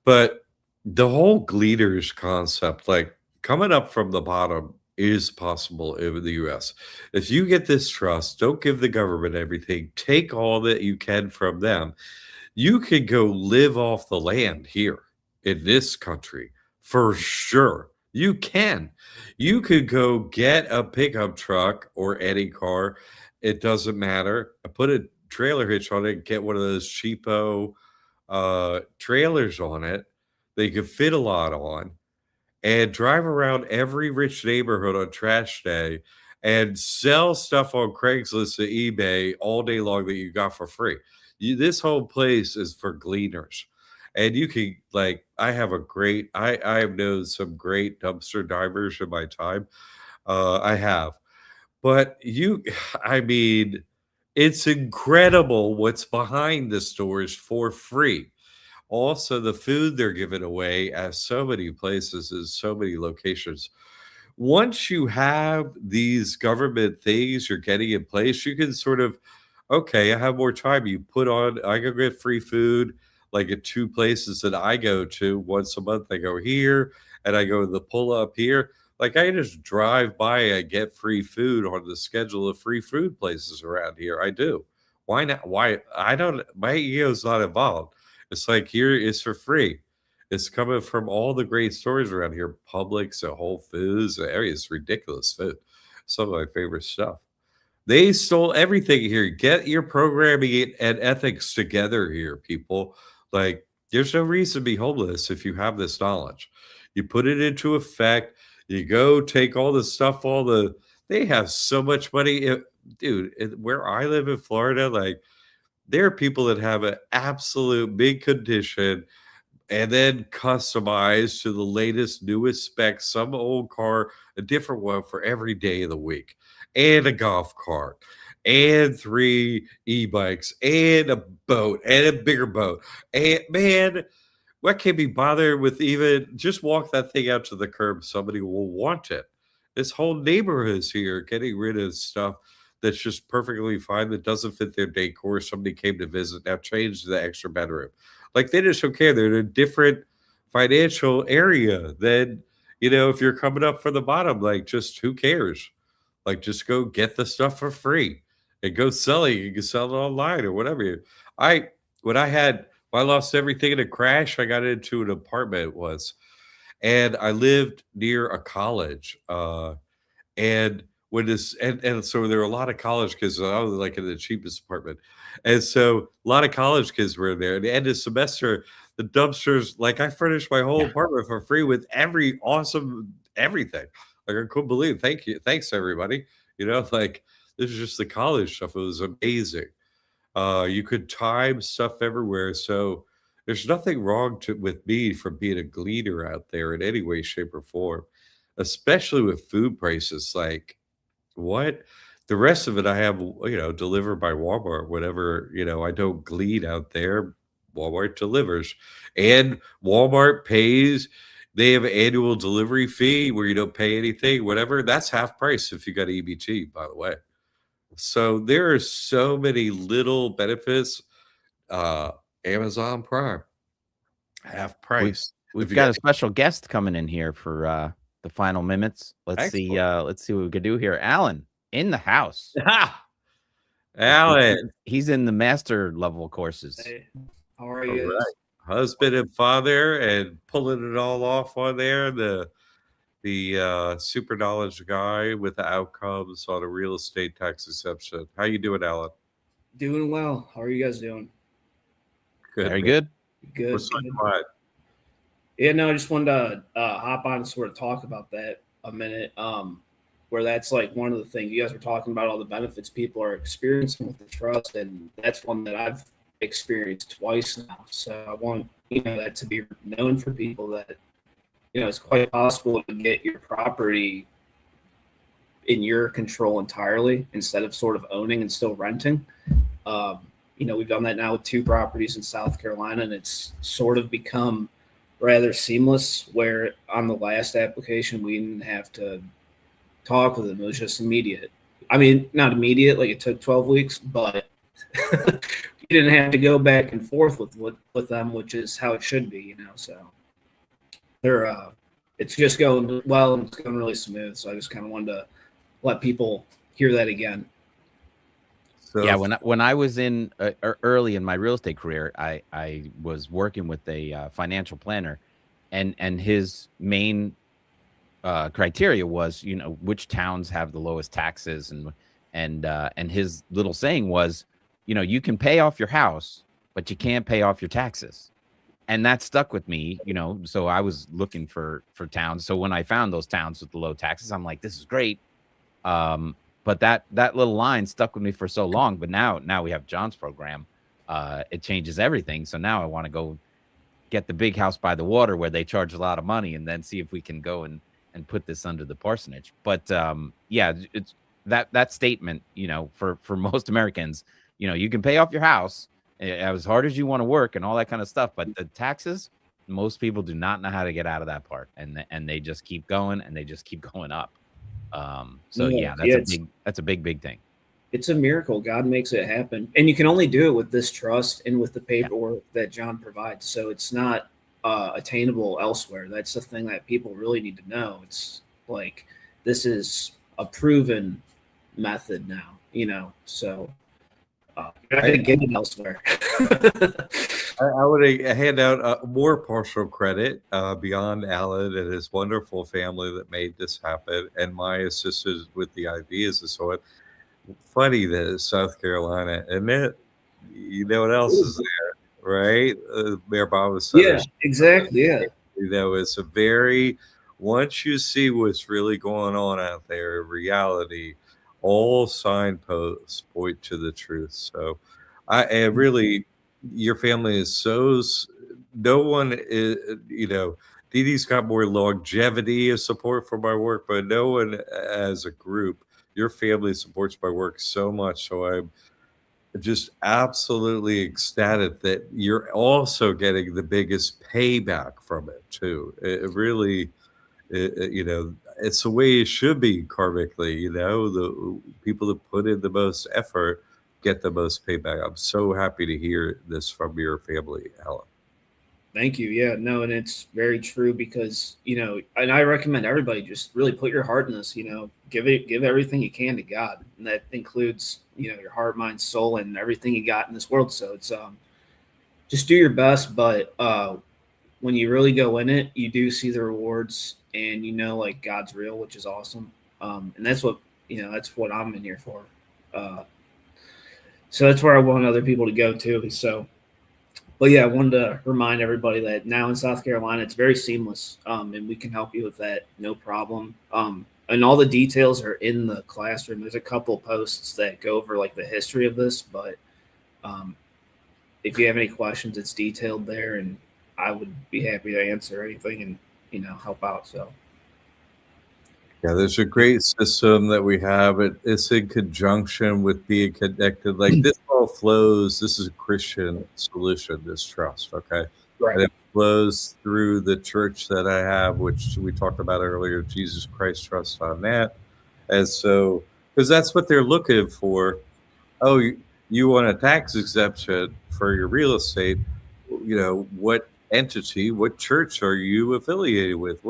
But the whole gleaners concept, like coming up from the bottom, is possible in the US. If you get this trust, don't give the government everything, take all that you can from them. You could go live off the land here in this country for sure. You can. You could go get a pickup truck or any car. It doesn't matter. Put a trailer hitch on it, get one of those cheapo trailers on it. They could fit a lot on and drive around every rich neighborhood on trash day and sell stuff on Craigslist or eBay all day long that you got for free. This whole place is for gleaners. And you can like I have known some great dumpster divers in my time. I have. But I mean, it's incredible what's behind the stores for free. Also, the food they're giving away at so many places in so many locations. Once you have these government things you're getting in place, you can sort of, okay, I have more time. I go get free food like at two places that I go to once a month. I go here and I go to the pull up here. Like I just drive by and get free food on the schedule of free food places around here. I do. Why not? Why? I don't, my ego's not involved. It's like here it's for free. It's coming from all the great stores around here, Publix, Whole Foods, the area is ridiculous food. Some of my favorite stuff. They stole everything here. Get your programming and ethics together here, people. Like, there's no reason to be homeless if you have this knowledge. You put it into effect. You go take all the stuff, they have so much money. Dude, where I live in Florida, like There are people that have an absolute big condition and then customized to the latest, newest specs, some old car, a different one for every day of the week, and a golf cart, and 3 e-bikes, and a boat, and a bigger boat. And man, what can be bothered with even just walk that thing out to the curb, somebody will want it. This whole neighborhood is here getting rid of stuff that's just perfectly fine that doesn't fit their decor. Somebody came to visit, now change the extra bedroom. Like they just don't care. They're in a different financial area than, if you're coming up from the bottom, like just who cares? Like just go get the stuff for free and go sell it. You can sell it online or whatever. I when I lost everything in a crash, I got into an apartment once, and I lived near a college. And when this and so there were a lot of college kids. I was like in the cheapest apartment, and so a lot of college kids were in there. At the end of the semester, the dumpsters, like I furnished my whole apartment for free with every awesome everything. Like I couldn't believe. Thank you, thanks everybody. Like this is just the college stuff. It was amazing. You could time stuff everywhere. So there's nothing wrong with me for being a gleaner out there in any way, shape, or form, especially with food prices. Like what? The rest of it I have, delivered by Walmart, whatever, I don't glean out there. Walmart delivers. And Walmart pays, they have an annual delivery fee where you don't pay anything, whatever. That's half price if you got EBT, by the way. So there are so many little benefits. Uh, Amazon Prime, half We've price. If we've you got got a special guest coming in here for the final minutes. excellent. Let's see what we can do here. Alan in the house. Ha! Alan. He's in the master level courses. Hey, how are All you guys? right. Husband and father and pulling it all off on there. The super knowledge guy with the outcomes on a real estate tax exception. How you doing, Alan? Doing well. How are you guys doing? Good. Very man. good. Good. What's on good. your mind? Yeah, no, I just wanted to hop on and sort of talk about that a minute. Where that's like one of the things you guys were talking about, all the benefits people are experiencing with the trust, and that's one that I've experienced twice now. So I want that to be known for people that it's quite possible to get your property in your control entirely instead of sort of owning and still renting. We've done that now with 2 properties in South Carolina, and it's sort of become rather seamless. Where on the last application, we didn't have to talk with them; it was just immediate. I mean, not immediate, like it took 12 weeks, but you didn't have to go back and forth with them, which is how it should be. So they're it's just going well and it's going really smooth. So I just kind of wanted to let people hear that again. So Yeah, when I was in early in my real estate career, I was working with a financial planner, and his main criteria was which towns have the lowest taxes, and his little saying was, you can pay off your house, but you can't pay off your taxes. And that stuck with me, so I was looking for towns. So when I found those towns with the low taxes, I'm like, this is great. But that little line stuck with me for so long. But now we have John's program. It changes everything. So now I want to go get the big house by the water where they charge a lot of money, and then see if we can go and put this under the parsonage. But yeah, it's that statement, for most Americans, you can pay off your house as hard as you want to work and all that kind of stuff. But the taxes, most people do not know how to get out of that part, and they just keep going and they just keep going up. So that's a big thing. It's a miracle. God makes it happen. And you can only do it with this trust and with the paperwork that John provides. So it's not attainable elsewhere. That's the thing that people really need to know. It's like, this is a proven method now, so you're not going to get it elsewhere. I would hand out more partial credit beyond Alan and his wonderful family that made this happen, and my assistance with the ideas and so on. Funny that it's South Carolina, and it, what else is there, right? Mayor Bob was Yeah, exactly. Yeah, it's a very, once you see what's really going on out there in reality, all signposts point to the truth. So And really, your family is no one is, Dee Dee's got more longevity of support for my work, but no one as a group, your family supports my work so much. So I'm just absolutely ecstatic that you're also getting the biggest payback from it too. It really, it's the way it should be karmically. The people that put in the most effort get the most payback. I'm so happy to hear this from your family, Alan. Thank you. Yeah, no, and it's very true because, and I recommend everybody just really put your heart in this, give everything you can to God. And that includes, your heart, mind, soul, and everything you got in this world. So it's just do your best, but when you really go in it, you do see the rewards and like God's real, which is awesome. And that's what I'm in here for. So that's where I want other people to go to. So but yeah, I wanted to remind everybody that now in South Carolina, it's very seamless, and we can help you with that, no problem. And all the details are in the classroom. There's a couple posts that go over like the history of this, but if you have any questions, it's detailed there, and I would be happy to answer anything and help out. So. Yeah, there's a great system that we have. It's in conjunction with being connected. Like this all flows. This is a Christian solution, this trust, okay? Right. And it flows through the church that I have, which we talked about earlier, Jesus Christ Trust on that. And so, because that's what they're looking for. Oh, you want a tax exemption for your real estate. What entity, what church are you affiliated with?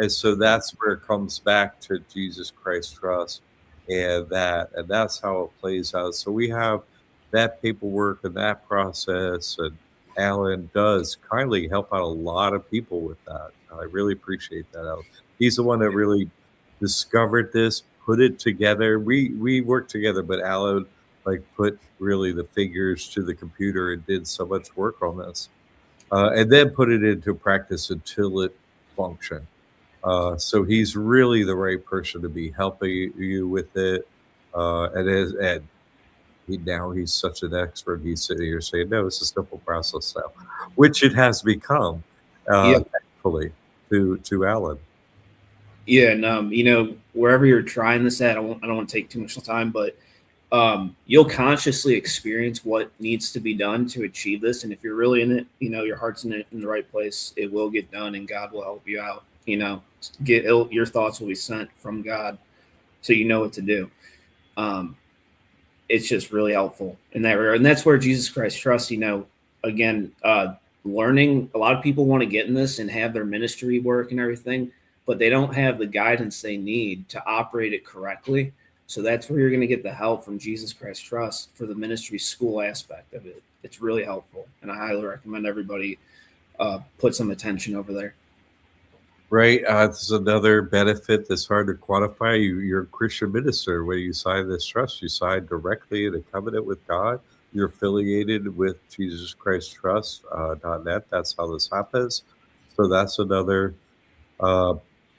And so that's where it comes back to Jesus Christ Trust and that's how it plays out. So we have that paperwork and that process, and Alan does kindly help out a lot of people with that. I really appreciate that, Alan. He's the one that really discovered this, put it together. We worked together, but Alan put really the figures to the computer and did so much work on this, and then put it into practice until it functioned. So he's really the right person to be helping you with it. And now he's such an expert. He's sitting here saying, no, it's a simple process now, which it has become, thankfully, to Alan. Yeah, and wherever you're trying this at, I don't want to take too much time, but you'll consciously experience what needs to be done to achieve this. And if you're really in it, your heart's in the right place, it will get done, and God will help you out. Your thoughts will be sent from God, so you know what to do. It's just really helpful in that regard, and that's where Jesus Christ Trust. Again, learning. A lot of people want to get in this and have their ministry work and everything, but they don't have the guidance they need to operate it correctly. So that's where you're going to get the help from Jesus Christ Trust for the ministry school aspect of it. It's really helpful, and I highly recommend everybody put some attention over there. Right. This is another benefit that's hard to quantify. You're a Christian minister. When you sign this trust, you sign directly in a covenant with God. You're affiliated with Jesus Christ Trust .net. That's how this happens. So that's another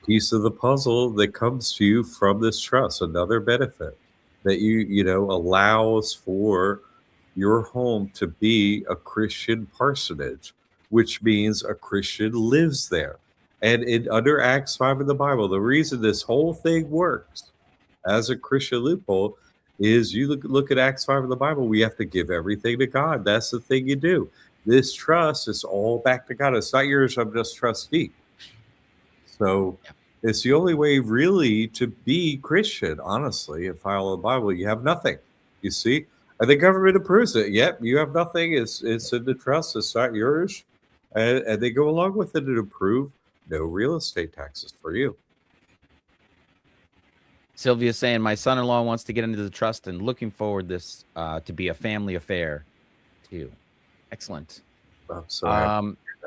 piece of the puzzle that comes to you from this trust. Another benefit that allows for your home to be a Christian parsonage, which means a Christian lives there. And under Acts 5 in the Bible, the reason this whole thing works as a Christian loophole is you look at Acts 5 in the Bible, we have to give everything to God. That's the thing you do. This trust is all back to God. It's not yours, I'm just trustee. So it's the only way really to be Christian, honestly, and follow the Bible. You have nothing, you see? And the government approves it. Yep, you have nothing. It's in the trust. It's not yours. And they go along with it and approve no real estate taxes for you. Sylvia's saying my son-in-law wants to get into the trust and looking forward this to be a family affair too. Excellent.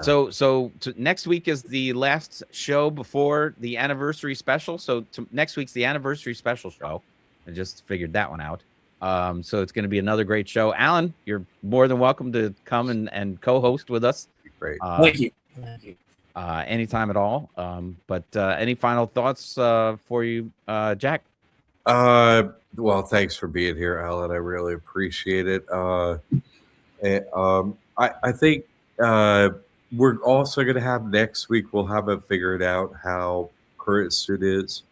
So next week is the last show before the anniversary special. So next week's the anniversary special show. I just figured that one out. So it's going to be another great show. Alan, you're more than welcome to come and co-host with us. Great. Thank you. Anytime at all. But any final thoughts for you, Jack? Well, thanks for being here, Alan. I really appreciate it. I think we're also going to have next week, we'll have it figured out how current students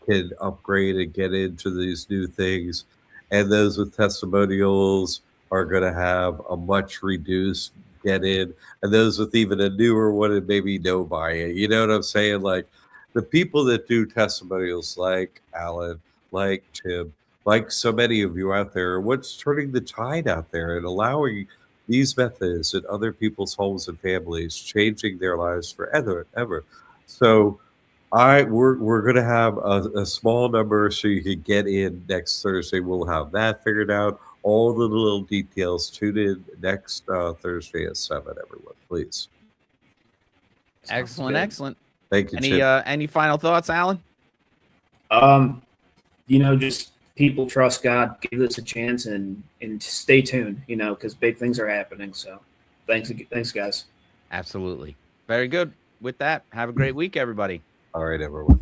can upgrade and get into these new things. And those with testimonials are going to have a much reduced get in. And those with even a newer one and maybe no buy in. You know what I'm saying? Like the people that do testimonials, like Alan, like Tim, like so many of you out there, what's turning the tide out there and allowing these methods in other people's homes and families, changing their lives forever, ever. So we're gonna have a small number so you can get in next Thursday. We'll have that figured out. All the little details. Tune in next Thursday at 7. Everyone, please. Excellent, excellent. Thank you, Any Chip. any final thoughts, Alan? Just people trust God, give this a chance, and stay tuned. Because big things are happening. So, thanks, guys. Absolutely. Very good. With that, have a great week, everybody. All right, everyone.